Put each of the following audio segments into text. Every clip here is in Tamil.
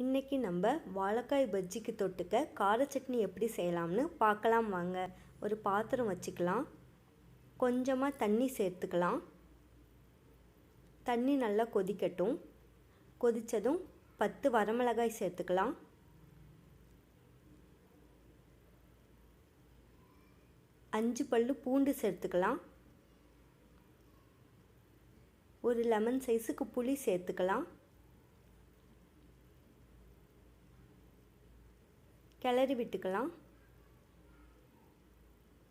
இன்றைக்கி நம்ம வாழைக்காய் பஜ்ஜிக்கு தொட்டுக்க கார சட்னி எப்படி செய்யலாம்னு பார்க்கலாம் வாங்க. ஒரு பாத்திரம் வச்சுக்கலாம். கொஞ்சமாக தண்ணி சேர்த்துக்கலாம். தண்ணி நல்லா கொதிக்கட்டும். கொதித்ததும் 10 வரமிளகாய் சேர்த்துக்கலாம். அஞ்சு பல்லு பூண்டு சேர்த்துக்கலாம். ஒரு லெமன் சைஸுக்கு புளி சேர்த்துக்கலாம். கிளறி விட்டுக்கலாம்.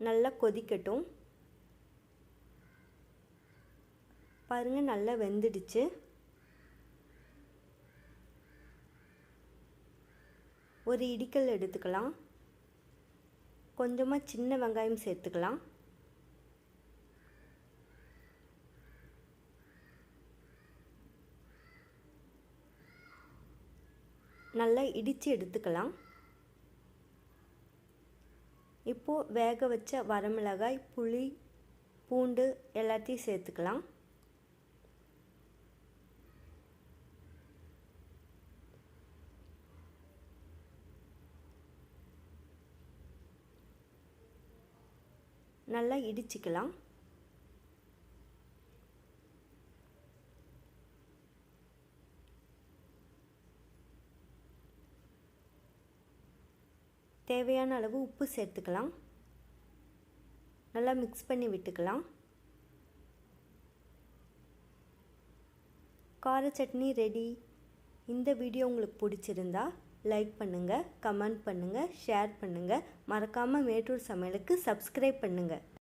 நல்லா கொதிக்கட்டும். பாருங்கள், நல்லா வெந்துடுச்சு. ஒரு இடிக்கல் எடுத்துக்கலாம். கொஞ்சமாக சின்ன வெங்காயம் சேர்த்துக்கலாம். நல்லா இடித்து எடுத்துக்கலாம். இப்போது வேக வச்ச வரமிளகாய், புளி, பூண்டு எல்லாத்தையும் சேர்த்துக்கலாம். நல்லா இடிச்சிக்கலாம். தேவையான அளவு உப்பு சேர்த்துக்கலாம். நல்லா மிக்ஸ் பண்ணி விட்டுக்கலாம். கார சட்னி ரெடி. இந்த வீடியோ உங்களுக்கு பிடிச்சிருந்தா லைக் பண்ணுங்கள், கமெண்ட் பண்ணுங்கள், ஷேர் பண்ணுங்கள். மறக்காமல் மேட்டூர் சமையலுக்கு சப்ஸ்கிரைப் பண்ணுங்கள்.